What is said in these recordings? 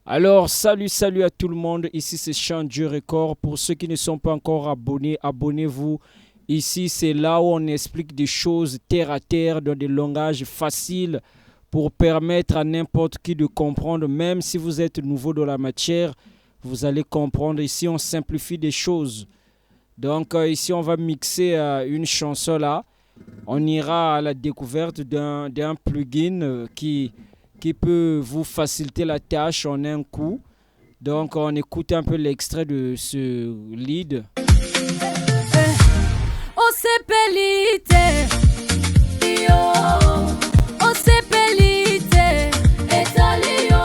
Alors, salut à tout le monde. Ici, c'est Chant Dieu Record. Pour ceux qui ne sont pas encore abonnés, abonnez-vous. Ici, c'est là où on explique des choses terre à terre dans des langages faciles pour permettre à n'importe qui de comprendre. Même si vous êtes nouveau dans la matière, vous allez comprendre. Ici, on simplifie des choses. Donc, ici, on va mixer une chanson là. On ira à la découverte d'un plugin qui peut vous faciliter la tâche en un coup. Donc, on écoute un peu l'extrait de ce lead. O sepelite, yo. O sepelite, etalio.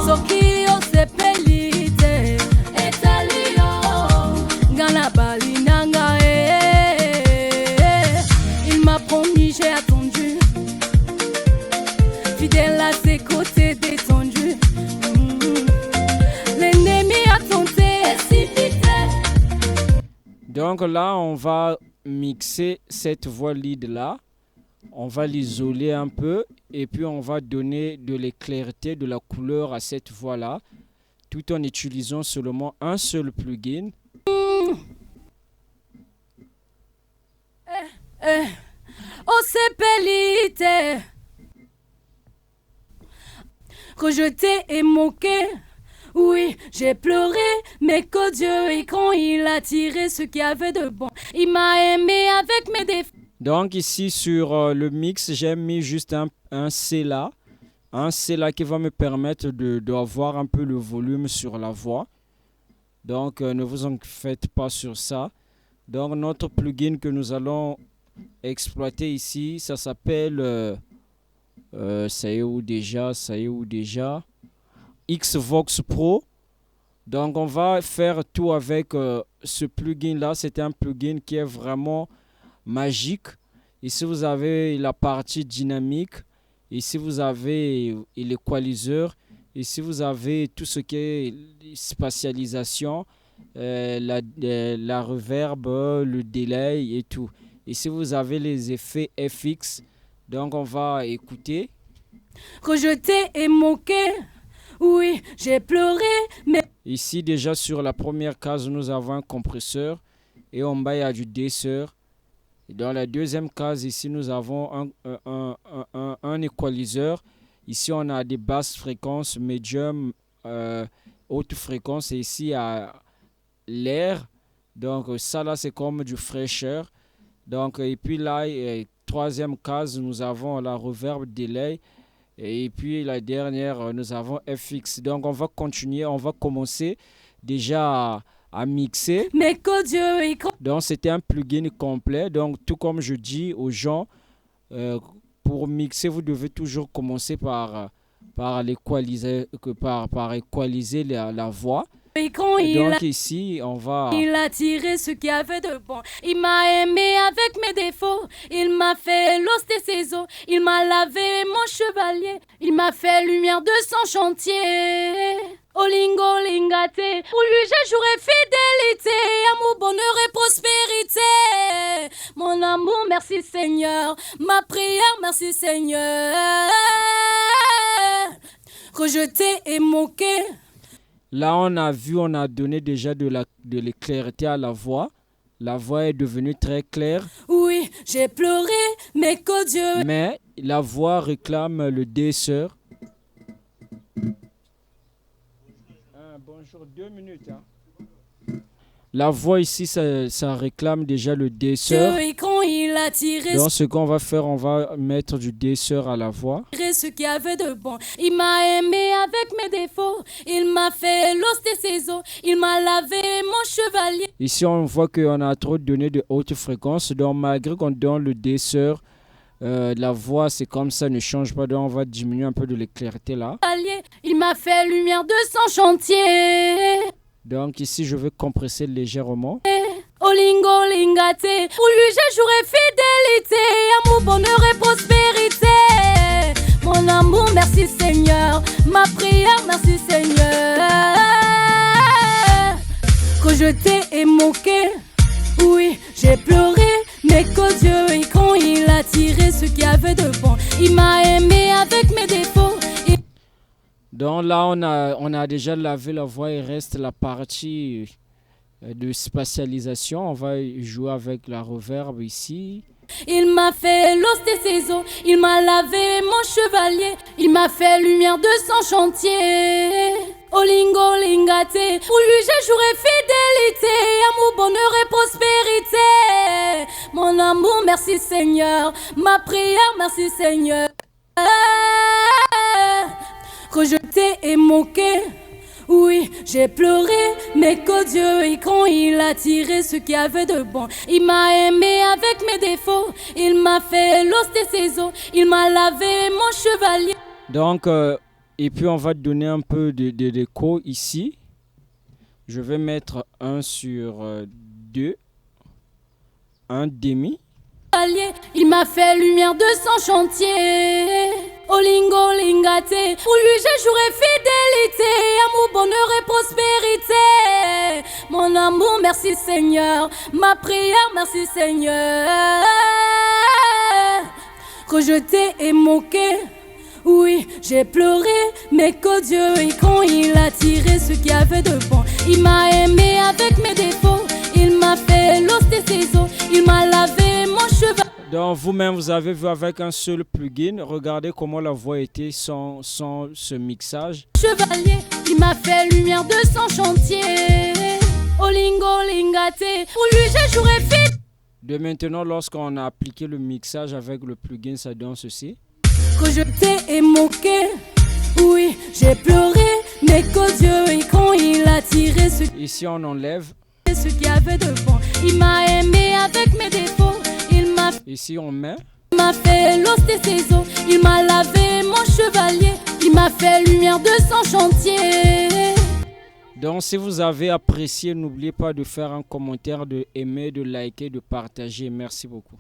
Soki o sepelite, etalio. Gana balinanga il m'a promis, j'ai attendu. Fidèle à ses côtés, détendu. L'ennemi a tenté, précipité. Donc là, on va mixer cette voix lead là. On va l'isoler un peu et puis on va donner de l'éclairité, de la couleur à cette voix là, tout en utilisant seulement un seul plugin. O sepelite, rejeté et moqué. Oui, j'ai pleuré, mais que Dieu est grand, il a tiré ce qu'il y avait de bon. Il m'a aimé avec mes défauts. Donc ici sur le mix, j'ai mis juste un C là. Un C là qui va me permettre d'avoir un peu le volume sur la voix. Donc ne vous en faites pas sur ça. Donc notre plugin que nous allons exploiter ici, ça s'appelle ça y est où déjà Xvox Pro. Donc on va faire tout avec ce plugin là. C'est un plugin qui est vraiment magique. Ici vous avez la partie dynamique. Ici vous avez l'équaliseur. Ici vous avez tout ce qui est spatialisation, la reverb, le delay et tout. Ici vous avez les effets FX. Donc on va écouter. Rejeté et moqué. Oui, j'ai pleuré, mais... Ici déjà sur la première case, nous avons un compresseur et en bas il y a du desseur. Et dans la deuxième case, ici nous avons un équaliseur. Ici on a des basses fréquences, médium, haute fréquence et ici il y a l'air. Donc ça là c'est comme du fraîcheur. Donc et puis là, troisième case, nous avons la reverb, delay. Et puis la dernière, nous avons FX. Donc on va continuer, on va commencer déjà à mixer. Mais que Dieu est grand. Donc c'était un plugin complet. Donc tout comme je dis aux gens, pour mixer, vous devez toujours commencer par l'équaliser, par équaliser la voix. Et quand Donc ici, on va... Il a tiré ce qu'il y avait de bon. Il m'a aimé avec mes défauts. Il m'a fait l'os de ses os. Il m'a lavé mon chevalier. Il m'a fait lumière de son chantier. Olingo lingate. Pour lui j'ai juré fidélité. Amour, bonheur et prospérité. Mon amour, merci Seigneur. Ma prière, merci Seigneur. Rejeté et moqué. Là, on a vu, on a donné déjà de l'éclairité à la voix. La voix est devenue très claire. Oui, j'ai pleuré, mais que Dieu... Mais la voix réclame le desseur. Bonjour, 2 minutes. Hein. La voix ici, ça réclame déjà le desseur. Quand il a tiré... Donc ce qu'on va faire, on va mettre du desseur à la voix. Ce qu'il y avait de bon. Il m'a aimé avec mes défauts. Il m'a fait l'os de ses os. Il m'a lavé mon chevalier. Ici, on voit qu'on a trop donné de haute fréquence. Donc malgré qu'on donne le desseur, la voix, c'est comme ça, ne change pas. Donc on va diminuer un peu de l'éclairité là. Il m'a fait lumière de son chantier. Donc ici, je vais compresser légèrement. Olingo lingate. Pour lui, j'ai juré fidélité. Amour, bonheur et prospérité. Mon amour, merci Seigneur. Ma prière, merci Seigneur. Rejeté et moqué. Oui, j'ai pleuré, mais que Dieu est grand. Il a tiré ce qu'il y avait de bon. Il m'a aimé avec mes défauts. Donc là, on a déjà lavé la voix. Il reste la partie de spatialisation. On va jouer avec la reverb ici. Il m'a fait l'os de ses os, il m'a lavé mon chevalier, il m'a fait lumière de son chantier. Olingo lingate, pour lui j'ai juré fidélité, amour, bonheur et prospérité. Mon amour, merci Seigneur, ma prière, merci Seigneur. Rejeté et moqué, oui, j'ai pleuré, mais que Dieu et quand il a tiré ce qu'il y avait de bon. Il m'a aimé avec mes défauts, il m'a fait l'os de ses os, il m'a lavé mon chevalier. Donc, et puis on va donner un peu d'écho ici. Je vais mettre 1 sur 2, un demi. Il m'a fait lumière de son chantier. Olingo lingate, pour lui j'ai juré fidélité, amour, bonheur et prospérité. Mon amour, merci Seigneur, ma prière, merci Seigneur. Rejeté et moqué, oui, j'ai pleuré, mais que Dieu et quand il a tiré ce qu'il y avait de bon. Il m'a aimé avec mes défauts, il m'a fait l'os de ses os, il m'a lavé mon cheval. Donc vous-même, vous avez vu avec un seul plugin. Regardez comment la voix était sans ce mixage. Chevalier, il m'a fait lumière de son chantier. Olingo lingate, pour lui j'ai juré fit. De maintenant, lorsqu'on a appliqué le mixage avec le plugin, ça donne ceci. Rejeté et moqué, oui, j'ai pleuré, mais que Dieu et quand il a tiré ce on enlève ce qu'il y avait de bon. Il m'a aimé avec mes défauts, il m'a ici on met. Il m'a fait l'os de ses os, il m'a lavé mon chevalier, il m'a fait lumière de son chantier. Donc si vous avez apprécié, n'oubliez pas de faire un commentaire, de aimer, de liker, de partager. Merci beaucoup.